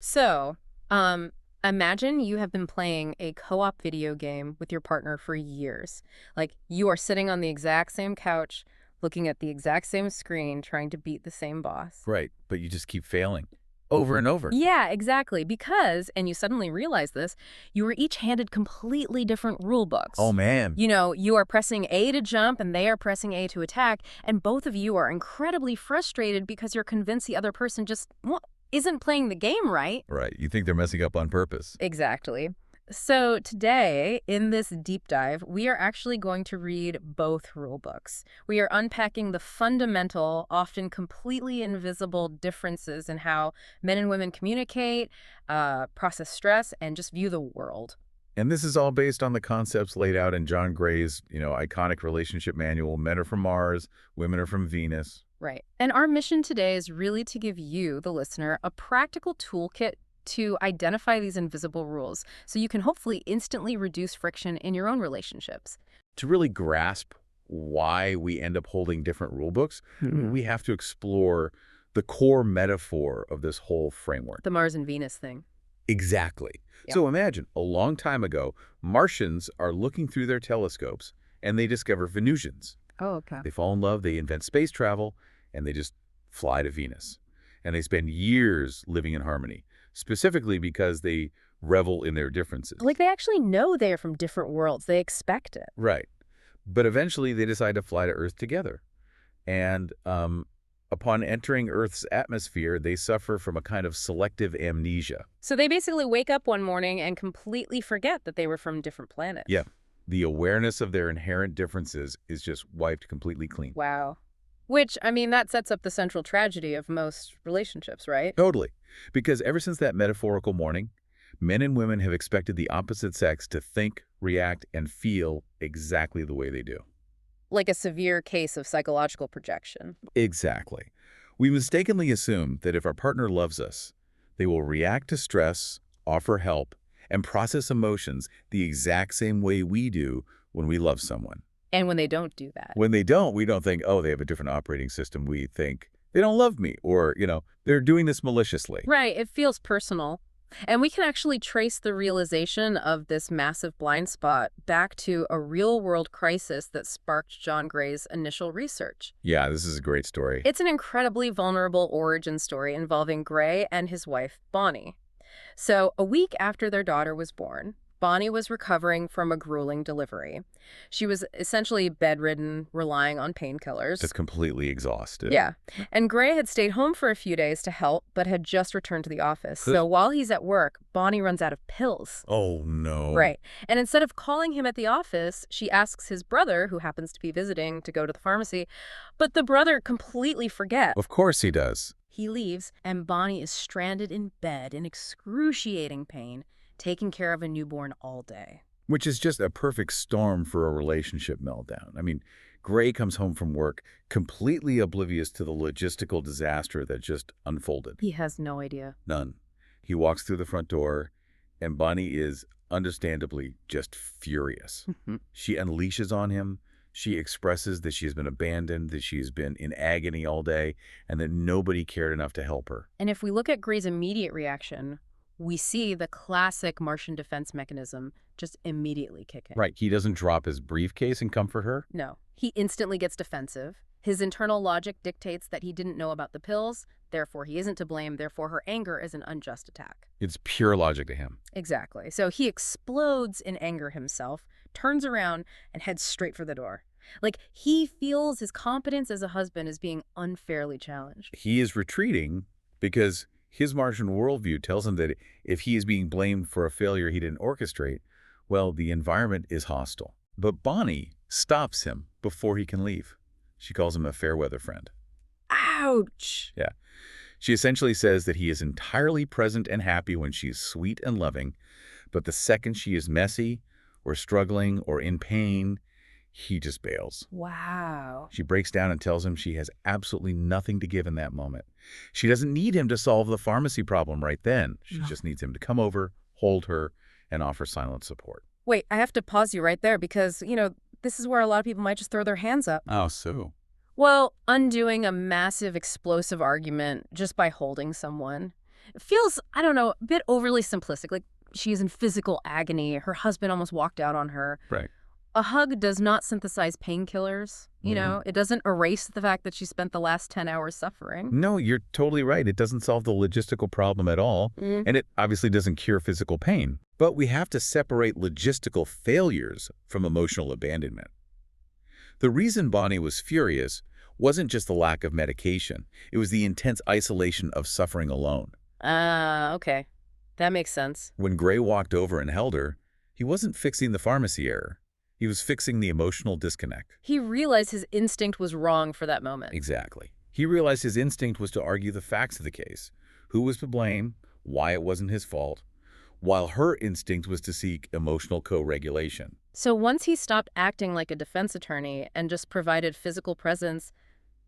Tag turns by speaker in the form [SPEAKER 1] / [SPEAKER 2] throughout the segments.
[SPEAKER 1] So, imagine you have been playing a co-op video game with your partner for years. Like, you are sitting on the exact same couch, looking at the exact same screen, trying to beat the same boss.
[SPEAKER 2] Right, but you just keep failing over and over.
[SPEAKER 1] Yeah, exactly. Because, and you suddenly realize this, you were each handed completely different rule
[SPEAKER 2] Oh,
[SPEAKER 1] books.
[SPEAKER 2] man.
[SPEAKER 1] You are pressing A to jump and they are pressing A to attack, and both of you are incredibly frustrated because you're convinced the other person just isn't playing the game right.
[SPEAKER 2] Right, you think they're messing up on purpose.
[SPEAKER 1] Exactly. So today, in this deep dive, we are actually going to read both rule books. We are unpacking the fundamental, often completely invisible differences in how men and women communicate, process stress, and just view the world.
[SPEAKER 2] And this is all based on the concepts laid out in John Gray's, iconic relationship manual, Men Are From Mars, Women Are From Venus.
[SPEAKER 1] Right. And our mission today is really to give you, the listener, a practical toolkit to identify these invisible rules so you can hopefully instantly reduce friction in your own relationships.
[SPEAKER 2] To really grasp why we end up holding different rule books, we have to explore the core metaphor of this whole framework.
[SPEAKER 1] The Mars and Venus thing.
[SPEAKER 2] Exactly.
[SPEAKER 1] Yep.
[SPEAKER 2] So imagine, a long time ago, Martians are looking through their telescopes and they discover Venusians.
[SPEAKER 1] Oh, okay.
[SPEAKER 2] They fall in love, they invent space travel, and they just fly to Venus. And they spend years living in harmony, specifically because they revel in their differences.
[SPEAKER 1] Like, they actually know they're from different worlds. They expect it.
[SPEAKER 2] Right. But eventually they decide to fly to Earth together. And upon entering Earth's atmosphere, they suffer from a kind of selective amnesia.
[SPEAKER 1] So they basically wake up one morning and completely forget that they were from different planets.
[SPEAKER 2] Yeah. The awareness of their inherent differences is just wiped completely clean.
[SPEAKER 1] Wow. Which, I mean, that sets up the central tragedy of most relationships, right?
[SPEAKER 2] Totally. Because ever since that metaphorical morning, men and women have expected the opposite sex to think, react, and feel exactly the way they do.
[SPEAKER 1] Like a severe case of psychological projection.
[SPEAKER 2] Exactly. We mistakenly assume that if our partner loves us, they will react to stress, offer help, and process emotions the exact same way we do when we love someone.
[SPEAKER 1] And when they don't do that.
[SPEAKER 2] When they don't, we don't think, oh, they have a different operating system. We think they don't love me, or, they're doing this maliciously.
[SPEAKER 1] Right. It feels personal. And we can actually trace the realization of this massive blind spot back to a real-world crisis that sparked John Gray's initial research.
[SPEAKER 2] Yeah, this is a great story.
[SPEAKER 1] It's an incredibly vulnerable origin story involving Gray and his wife, Bonnie. So, a week after their daughter was born, Bonnie was recovering from a grueling delivery. She was essentially bedridden, relying on painkillers.
[SPEAKER 2] Just completely exhausted.
[SPEAKER 1] Yeah. And Gray had stayed home for a few days to help, but had just returned to the office. So while he's at work, Bonnie runs out of pills.
[SPEAKER 2] Oh, no.
[SPEAKER 1] Right. And instead of calling him at the office, she asks his brother, who happens to be visiting, to go to the pharmacy. But the brother completely forgets.
[SPEAKER 2] Of course he does.
[SPEAKER 1] He leaves, and Bonnie is stranded in bed in excruciating pain, taking care of a newborn all day.
[SPEAKER 2] Which is just a perfect storm for a relationship meltdown. I mean, Gray comes home from work completely oblivious to the logistical disaster that just unfolded.
[SPEAKER 1] He has no idea.
[SPEAKER 2] None. He walks through the front door, and Bonnie is understandably just furious. She unleashes on him. She expresses that she has been abandoned, that she has been in agony all day, and that nobody cared enough to help her.
[SPEAKER 1] And if we look at Gray's immediate reaction, we see the classic Martian defense mechanism just immediately kick in.
[SPEAKER 2] Right. He doesn't drop his briefcase and comfort her.
[SPEAKER 1] No. He instantly gets defensive. His internal logic dictates that he didn't know about the pills, therefore he isn't to blame, therefore her anger is an unjust attack.
[SPEAKER 2] It's pure logic to him.
[SPEAKER 1] Exactly. So he explodes in anger himself, turns around, and heads straight for the door. Like, he feels his competence as a husband is being unfairly challenged.
[SPEAKER 2] He is retreating because his Martian worldview tells him that if he is being blamed for a failure he didn't orchestrate, well, the environment is hostile. But Bonnie stops him before he can leave. She calls him a fair weather friend.
[SPEAKER 1] Ouch!
[SPEAKER 2] Yeah. She essentially says that he is entirely present and happy when she is sweet and loving, but the second she is messy or struggling or in pain, he just bails.
[SPEAKER 1] Wow.
[SPEAKER 2] She breaks down and tells him she has absolutely nothing to give in that moment. She doesn't need him to solve the pharmacy problem right then. She just needs him to come over, hold her, and offer silent support.
[SPEAKER 1] Wait, I have to pause you right there because, this is where a lot of people might just throw their hands up.
[SPEAKER 2] Oh, so?
[SPEAKER 1] Well, undoing a massive explosive argument just by holding someone, It feels, I don't know, a bit overly simplistic. Like she's in physical agony. Her husband almost walked out on her.
[SPEAKER 2] Right.
[SPEAKER 1] A hug does not synthesize painkillers. It doesn't erase the fact that she spent the last 10 hours suffering.
[SPEAKER 2] No, you're totally right. It doesn't solve the logistical problem at all, and it obviously doesn't cure physical pain. But we have to separate logistical failures from emotional abandonment. The reason Bonnie was furious wasn't just the lack of medication. It was the intense isolation of suffering alone.
[SPEAKER 1] Ah, okay. That makes sense.
[SPEAKER 2] When Gray walked over and held her, he wasn't fixing the pharmacy error. He was fixing the emotional disconnect.
[SPEAKER 1] He realized his instinct was wrong for that moment.
[SPEAKER 2] Exactly. He realized his instinct was to argue the facts of the case, who was to blame, why it wasn't his fault, while her instinct was to seek emotional co-regulation.
[SPEAKER 1] So once he stopped acting like a defense attorney and just provided physical presence,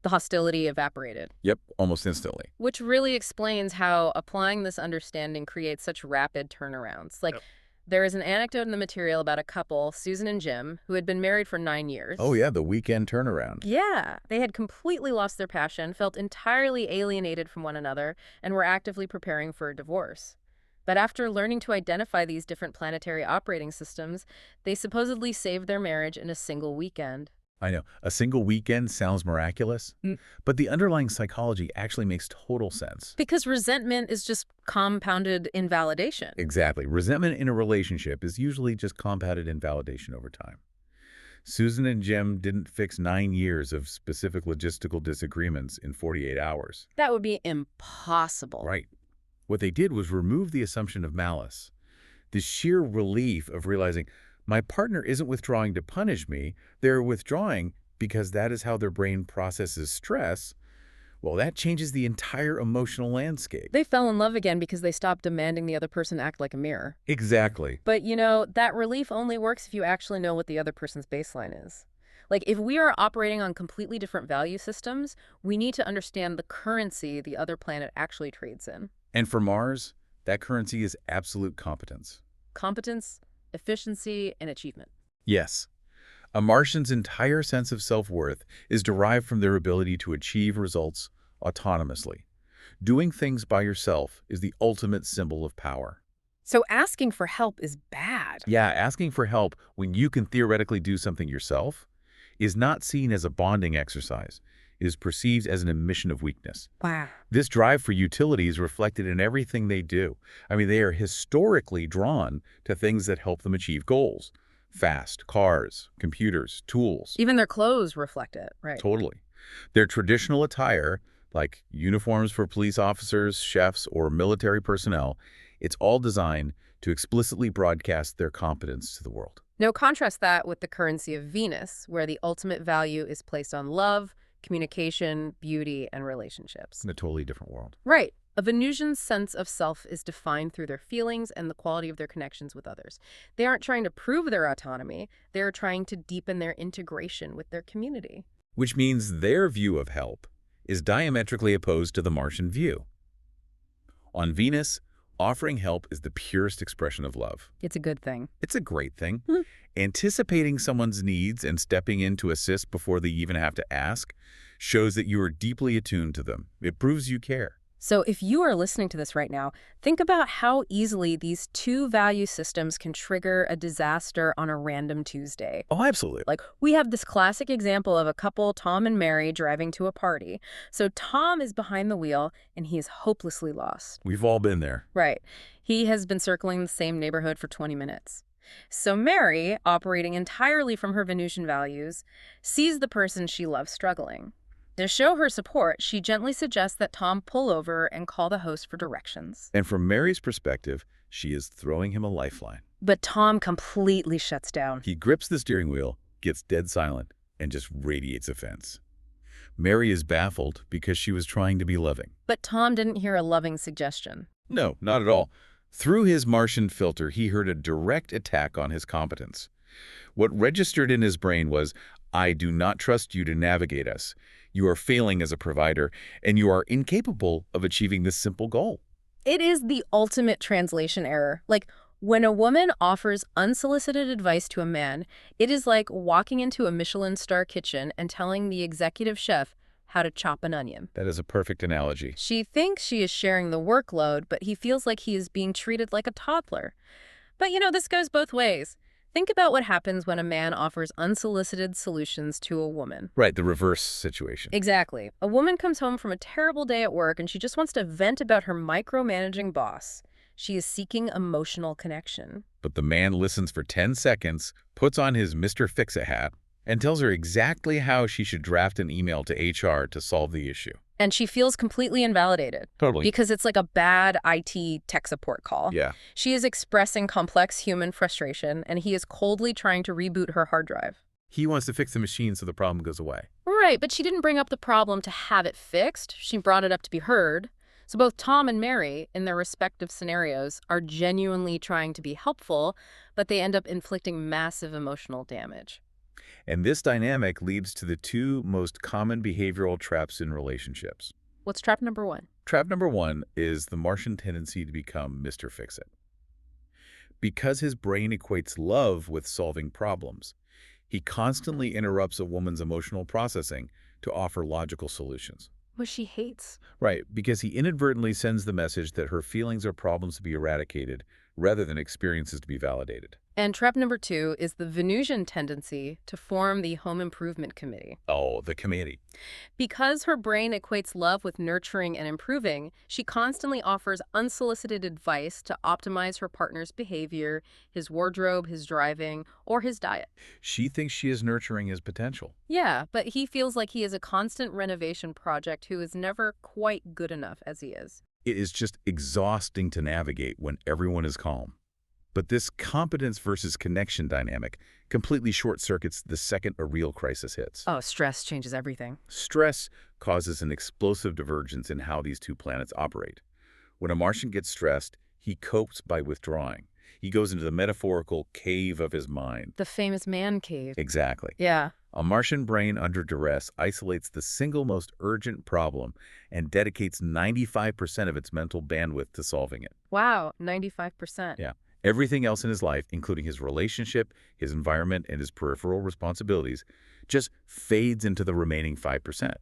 [SPEAKER 1] the hostility evaporated.
[SPEAKER 2] Yep, almost instantly.
[SPEAKER 1] Which really explains how applying this understanding creates such rapid turnarounds. Like, there is an anecdote in the material about a couple, Susan and Jim, who had been married for 9 years.
[SPEAKER 2] Oh yeah, the weekend turnaround.
[SPEAKER 1] Yeah. They had completely lost their passion, felt entirely alienated from one another, and were actively preparing for a divorce. But after learning to identify these different planetary operating systems, they supposedly saved their marriage in a single weekend.
[SPEAKER 2] I know, a single weekend sounds miraculous, but the underlying psychology actually makes total sense.
[SPEAKER 1] Because resentment is just compounded invalidation.
[SPEAKER 2] Exactly. Resentment in a relationship is usually just compounded invalidation over time. Susan and Jim didn't fix 9 years of specific logistical disagreements in 48 hours.
[SPEAKER 1] That would be impossible.
[SPEAKER 2] Right. What they did was remove the assumption of malice. The sheer relief of realizing my partner isn't withdrawing to punish me, they're withdrawing because that is how their brain processes stress. Well, that changes the entire emotional landscape.
[SPEAKER 1] They fell in love again because they stopped demanding the other person act like a mirror.
[SPEAKER 2] Exactly.
[SPEAKER 1] But, that relief only works if you actually know what the other person's baseline is. Like, if we are operating on completely different value systems, we need to understand the currency the other planet actually trades in.
[SPEAKER 2] And for Mars, that currency is absolute competence.
[SPEAKER 1] Competence, efficiency, and achievement.
[SPEAKER 2] Yes. A Martian's entire sense of self-worth is derived from their ability to achieve results autonomously. Doing things by yourself is the ultimate symbol of power.
[SPEAKER 1] So asking for help is bad.
[SPEAKER 2] Yeah, asking for help when you can theoretically do something yourself is not seen as a bonding exercise. It is perceived as an admission of weakness.
[SPEAKER 1] Wow.
[SPEAKER 2] This drive for utility is reflected in everything they do. I mean, they are historically drawn to things that help them achieve goals. Fast, cars, computers, tools.
[SPEAKER 1] Even their clothes reflect it, right?
[SPEAKER 2] Totally. Their traditional attire, like uniforms for police officers, chefs, or military personnel, it's all designed to explicitly broadcast their competence to the world.
[SPEAKER 1] Now contrast that with the currency of Venus, where the ultimate value is placed on love, communication, beauty, and relationships.
[SPEAKER 2] In a totally different world.
[SPEAKER 1] Right. A Venusian's sense of self is defined through their feelings and the quality of their connections with others. They aren't trying to prove their autonomy. They're trying to deepen their integration with their community.
[SPEAKER 2] Which means their view of help is diametrically opposed to the Martian view. On Venus, offering help is the purest expression of love.
[SPEAKER 1] It's a good thing.
[SPEAKER 2] It's a great thing. Anticipating someone's needs and stepping in to assist before they even have to ask shows that you are deeply attuned to them. It proves you care.
[SPEAKER 1] So if you are listening to this right now, think about how easily these two value systems can trigger a disaster on a random Tuesday.
[SPEAKER 2] Oh, absolutely.
[SPEAKER 1] Like, we have this classic example of a couple, Tom and Mary, driving to a party. So Tom is behind the wheel, and he is hopelessly lost.
[SPEAKER 2] We've all been there.
[SPEAKER 1] Right. He has been circling the same neighborhood for 20 minutes. So Mary, operating entirely from her Venusian values, sees the person she loves struggling. To show her support, she gently suggests that Tom pull over and call the host for directions.
[SPEAKER 2] And from Mary's perspective, she is throwing him a lifeline.
[SPEAKER 1] But Tom completely shuts down.
[SPEAKER 2] He grips the steering wheel, gets dead silent, and just radiates offense. Mary is baffled because she was trying to be loving.
[SPEAKER 1] But Tom didn't hear a loving suggestion.
[SPEAKER 2] No, not at all. Through his Martian filter, he heard a direct attack on his competence. What registered in his brain was, I do not trust you to navigate us. You are failing as a provider, and you are incapable of achieving this simple goal.
[SPEAKER 1] It is the ultimate translation error. Like, when a woman offers unsolicited advice to a man, it is like walking into a Michelin star kitchen and telling the executive chef how to chop an onion.
[SPEAKER 2] That is a perfect analogy.
[SPEAKER 1] She thinks she is sharing the workload, but he feels like he is being treated like a toddler. But this goes both ways. Think about what happens when a man offers unsolicited solutions to a woman.
[SPEAKER 2] Right, the reverse situation.
[SPEAKER 1] Exactly. A woman comes home from a terrible day at work and she just wants to vent about her micromanaging boss. She is seeking emotional connection.
[SPEAKER 2] But the man listens for 10 seconds, puts on his Mr. Fix-It hat, and tells her exactly how she should draft an email to HR to solve the issue.
[SPEAKER 1] And she feels completely invalidated.
[SPEAKER 2] Totally.
[SPEAKER 1] Because it's like a bad IT tech support call.
[SPEAKER 2] Yeah.
[SPEAKER 1] She is expressing complex human frustration, and he is coldly trying to reboot her hard drive.
[SPEAKER 2] He wants to fix the machine so the problem goes away.
[SPEAKER 1] Right, but she didn't bring up the problem to have it fixed. She brought it up to be heard. So both Tom and Mary, in their respective scenarios, are genuinely trying to be helpful, but they end up inflicting massive emotional damage.
[SPEAKER 2] And this dynamic leads to the two most common behavioral traps in relationships.
[SPEAKER 1] What's trap number one?
[SPEAKER 2] Trap number one is the Martian tendency to become Mr. Fix-It. Because his brain equates love with solving problems, he constantly interrupts a woman's emotional processing to offer logical solutions.
[SPEAKER 1] What she hates.
[SPEAKER 2] Right, because he inadvertently sends the message that her feelings are problems to be eradicated rather than experiences to be validated.
[SPEAKER 1] And trap number two is the Venusian tendency to form the home improvement committee.
[SPEAKER 2] Oh, the committee.
[SPEAKER 1] Because her brain equates love with nurturing and improving, she constantly offers unsolicited advice to optimize her partner's behavior, his wardrobe, his driving, or his diet.
[SPEAKER 2] She thinks she is nurturing his potential.
[SPEAKER 1] Yeah, but he feels like he is a constant renovation project who is never quite good enough as he is.
[SPEAKER 2] It is just exhausting to navigate when everyone is calm. But this competence versus connection dynamic completely short-circuits the second a real crisis hits.
[SPEAKER 1] Oh, stress changes everything.
[SPEAKER 2] Stress causes an explosive divergence in how these two planets operate. When a Martian gets stressed, he copes by withdrawing. He goes into the metaphorical cave of his mind.
[SPEAKER 1] The famous man cave.
[SPEAKER 2] Exactly.
[SPEAKER 1] Yeah.
[SPEAKER 2] A Martian brain under duress isolates the single most urgent problem and dedicates 95% of its mental bandwidth to solving it.
[SPEAKER 1] Wow, 95%.
[SPEAKER 2] Yeah. Everything else in his life, including his relationship, his environment, and his peripheral responsibilities, just fades into the remaining 5%.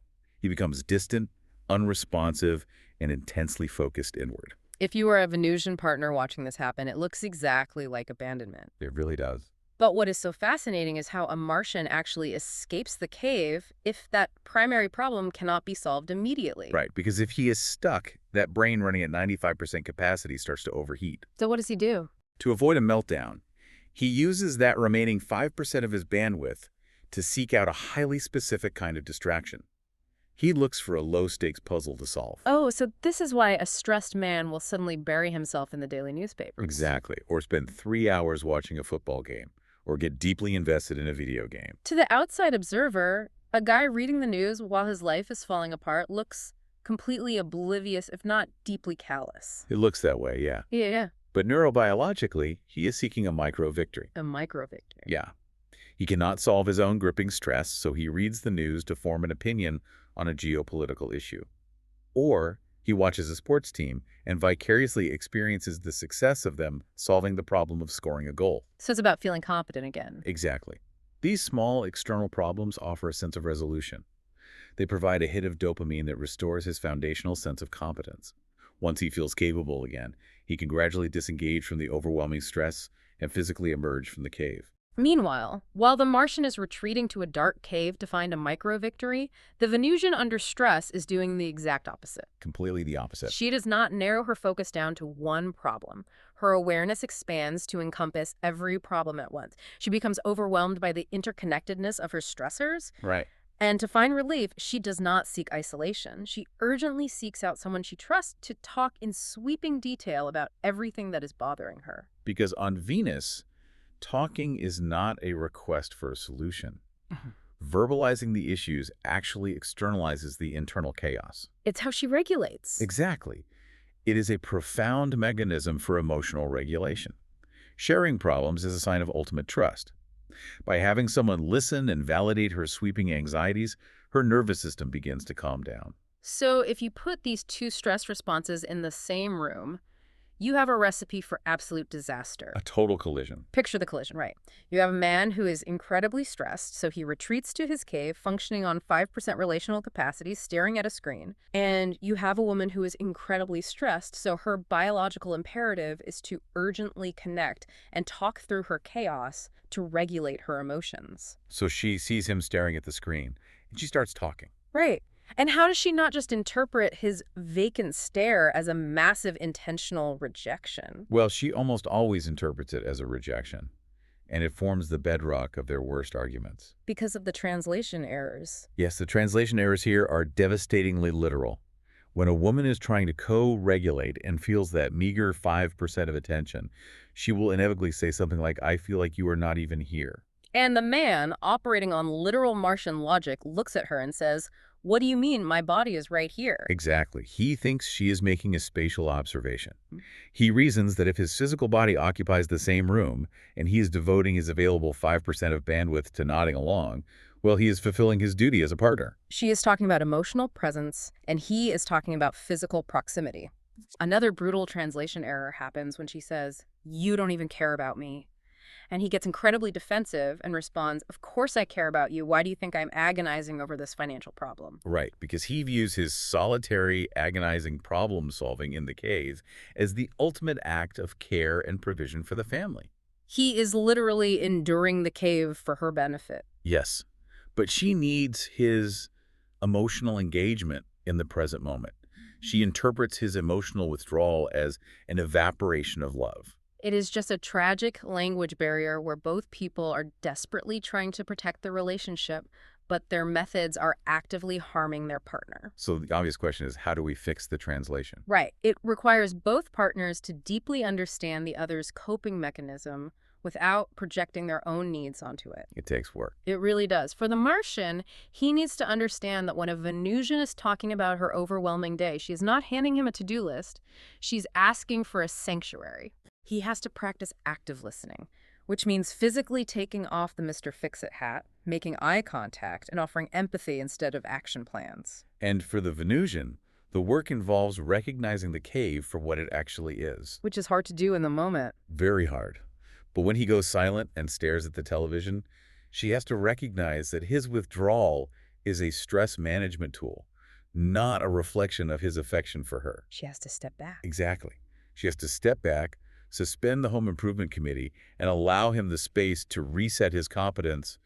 [SPEAKER 2] He becomes distant, unresponsive, and intensely focused inward.
[SPEAKER 1] If you are a Venusian partner watching this happen, it looks exactly like abandonment.
[SPEAKER 2] It really does.
[SPEAKER 1] But what is so fascinating is how a Martian actually escapes the cave if that primary problem cannot be solved immediately.
[SPEAKER 2] Right, because if he is stuck, that brain running at 95% capacity starts to overheat.
[SPEAKER 1] So what does he do?
[SPEAKER 2] To avoid a meltdown, he uses that remaining 5% of his bandwidth to seek out a highly specific kind of distraction. He looks for a low-stakes puzzle to solve.
[SPEAKER 1] Oh, so this is why a stressed man will suddenly bury himself in the daily newspaper.
[SPEAKER 2] Exactly. Or spend 3 hours watching a football game, or get deeply invested in a video game.
[SPEAKER 1] To the outside observer, a guy reading the news while his life is falling apart looks completely oblivious, if not deeply callous.
[SPEAKER 2] It looks that way, yeah.
[SPEAKER 1] Yeah.
[SPEAKER 2] But neurobiologically, he is seeking a micro-victory.
[SPEAKER 1] A micro-victory.
[SPEAKER 2] Yeah. He cannot solve his own gripping stress, so he reads the news to form an opinion on a geopolitical issue. Or he watches a sports team and vicariously experiences the success of them solving the problem of scoring a goal.
[SPEAKER 1] So it's about feeling competent again.
[SPEAKER 2] Exactly. These small external problems offer a sense of resolution. They provide a hit of dopamine that restores his foundational sense of competence. Once he feels capable again, he can gradually disengage from the overwhelming stress and physically emerge from the cave.
[SPEAKER 1] Meanwhile, while the Martian is retreating to a dark cave to find a micro-victory, the Venusian under stress is doing the exact opposite.
[SPEAKER 2] Completely the opposite.
[SPEAKER 1] She does not narrow her focus down to one problem. Her awareness expands to encompass every problem at once. She becomes overwhelmed by the interconnectedness of her stressors.
[SPEAKER 2] Right.
[SPEAKER 1] And to find relief, she does not seek isolation. She urgently seeks out someone she trusts to talk in sweeping detail about everything that is bothering her.
[SPEAKER 2] Because on Venus, talking is not a request for a solution. Verbalizing the issues actually externalizes the internal chaos.
[SPEAKER 1] It's how she regulates.
[SPEAKER 2] Exactly. It is a profound mechanism for emotional regulation. Sharing problems is a sign of ultimate trust. By having someone listen and validate her sweeping anxieties, her nervous system begins to calm down.
[SPEAKER 1] So if you put these two stress responses in the same room, you have a recipe for absolute disaster.
[SPEAKER 2] A total collision.
[SPEAKER 1] Picture the collision, right? You have a man who is incredibly stressed, so he retreats to his cave, functioning on 5% relational capacity, staring at a screen. And you have a woman who is incredibly stressed, so her biological imperative is to urgently connect and talk through her chaos to regulate her emotions.
[SPEAKER 2] So she sees him staring at the screen, and she starts talking.
[SPEAKER 1] Right. And how does she not just interpret his vacant stare as a massive intentional rejection?
[SPEAKER 2] Well, she almost always interprets it as a rejection, and it forms the bedrock of their worst arguments.
[SPEAKER 1] Because of the translation errors.
[SPEAKER 2] Yes, the translation errors here are devastatingly literal. When a woman is trying to co-regulate and feels that meager 5% of attention, she will inevitably say something like, "I feel like you are not even here."
[SPEAKER 1] And the man, operating on literal Martian logic, looks at her and says, "What do you mean? My body is right here."
[SPEAKER 2] Exactly. He thinks she is making a spatial observation. He reasons that if his physical body occupies the same room and he is devoting his available 5% of bandwidth to nodding along, well, he is fulfilling his duty as a partner.
[SPEAKER 1] She is talking about emotional presence, and he is talking about physical proximity. Another brutal translation error happens when she says, "You don't even care about me." And he gets incredibly defensive and responds, "Of course I care about you. Why do you think I'm agonizing over this financial problem?"
[SPEAKER 2] Right, because he views his solitary, agonizing problem-solving in the cave as the ultimate act of care and provision for the family.
[SPEAKER 1] He is literally enduring the cave for her benefit.
[SPEAKER 2] Yes, but she needs his emotional engagement in the present moment. She interprets his emotional withdrawal as an evaporation of love.
[SPEAKER 1] It is just a tragic language barrier where both people are desperately trying to protect the relationship, but their methods are actively harming their partner.
[SPEAKER 2] So the obvious question is, how do we fix the translation?
[SPEAKER 1] Right. It requires both partners to deeply understand the other's coping mechanism without projecting their own needs onto it.
[SPEAKER 2] It takes work.
[SPEAKER 1] It really does. For the Martian, he needs to understand that when a Venusian is talking about her overwhelming day, she is not handing him a to-do list. She's asking for a sanctuary. He has to practice active listening, which means physically taking off the Mr. Fix-It hat, making eye contact, and offering empathy instead of action plans.
[SPEAKER 2] And for the Venusian, the work involves recognizing the cave for what it actually is.
[SPEAKER 1] Which is hard to do in the moment.
[SPEAKER 2] Very hard. But when he goes silent and stares at the television, she has to recognize that his withdrawal is a stress management tool, not a reflection of his affection for her.
[SPEAKER 1] She has to step back.
[SPEAKER 2] Exactly. She has to step back, suspend the home improvement committee, and allow him the space to reset his competence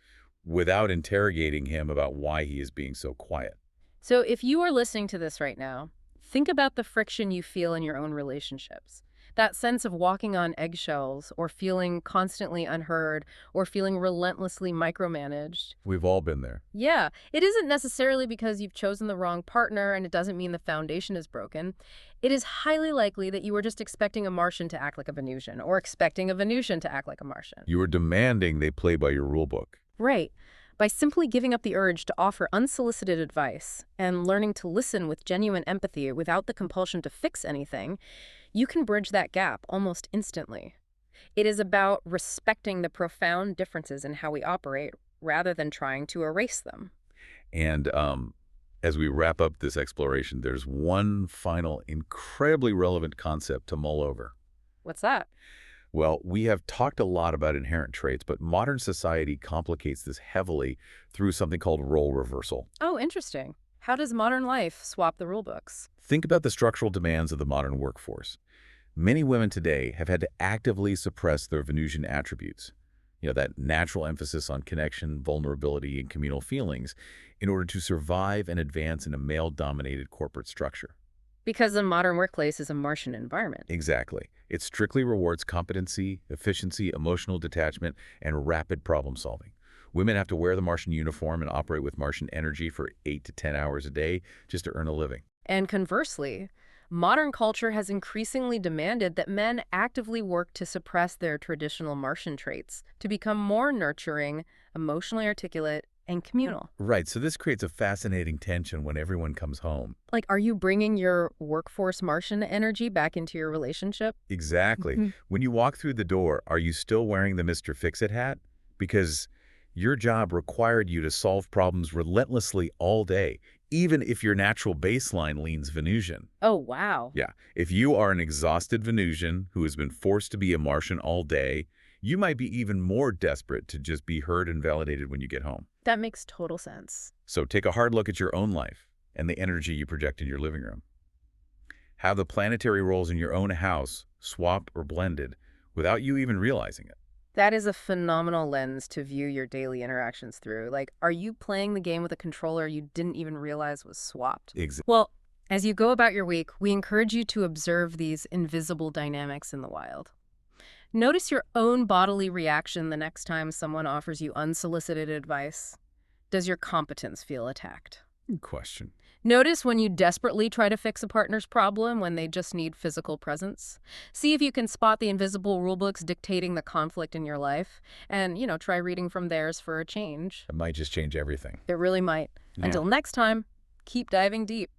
[SPEAKER 2] without interrogating him about why he is being so quiet.
[SPEAKER 1] So if you are listening to this right now, think about the friction you feel in your own relationships. That sense of walking on eggshells, or feeling constantly unheard, or feeling relentlessly micromanaged.
[SPEAKER 2] We've all been there.
[SPEAKER 1] Yeah, it isn't necessarily because you've chosen the wrong partner, and it doesn't mean the foundation is broken. It is highly likely that you were just expecting a Martian to act like a Venusian, or expecting a Venusian to act like a Martian.
[SPEAKER 2] You are demanding they play by your rule book.
[SPEAKER 1] Right. By simply giving up the urge to offer unsolicited advice and learning to listen with genuine empathy without the compulsion to fix anything, you can bridge that gap almost instantly. It is about respecting the profound differences in how we operate rather than trying to erase them.
[SPEAKER 2] And as we wrap up this exploration, there's one final incredibly relevant concept to mull over.
[SPEAKER 1] What's that?
[SPEAKER 2] Well, we have talked a lot about inherent traits, but modern society complicates this heavily through something called role reversal.
[SPEAKER 1] Oh, interesting. How does modern life swap the rule books?
[SPEAKER 2] Think about the structural demands of the modern workforce. Many women today have had to actively suppress their Venusian attributes, that natural emphasis on connection, vulnerability, and communal feelings, in order to survive and advance in a male-dominated corporate structure.
[SPEAKER 1] Because the modern workplace is a Martian environment.
[SPEAKER 2] Exactly. It strictly rewards competency, efficiency, emotional detachment, and rapid problem solving. Women have to wear the Martian uniform and operate with Martian energy for 8 to 10 hours a day just to earn a living.
[SPEAKER 1] And conversely, modern culture has increasingly demanded that men actively work to suppress their traditional Martian traits, to become more nurturing, emotionally articulate, and communal.
[SPEAKER 2] Right, so this creates a fascinating tension when everyone comes home.
[SPEAKER 1] Like, are you bringing your workforce Martian energy back into your relationship?
[SPEAKER 2] Exactly. When you walk through the door, are you still wearing the Mr. Fix-It hat? Because your job required you to solve problems relentlessly all day, even if your natural baseline leans Venusian.
[SPEAKER 1] Oh, wow.
[SPEAKER 2] Yeah, if you are an exhausted Venusian who has been forced to be a Martian all day, you might be even more desperate to just be heard and validated when you get home.
[SPEAKER 1] That makes total sense.
[SPEAKER 2] So take a hard look at your own life and the energy you project in your living room. Have the planetary roles in your own house swapped or blended without you even realizing it.
[SPEAKER 1] That is a phenomenal lens to view your daily interactions through. Like, are you playing the game with a controller you didn't even realize was swapped?
[SPEAKER 2] Exactly.
[SPEAKER 1] Well, as you go about your week, we encourage you to observe these invisible dynamics in the wild. Notice your own bodily reaction the next time someone offers you unsolicited advice. Does your competence feel attacked?
[SPEAKER 2] Good question.
[SPEAKER 1] Notice when you desperately try to fix a partner's problem when they just need physical presence. See if you can spot the invisible rulebooks dictating the conflict in your life, and, try reading from theirs for a change.
[SPEAKER 2] It might just change everything.
[SPEAKER 1] It really might.
[SPEAKER 2] Yeah.
[SPEAKER 1] Until next time, keep diving deep.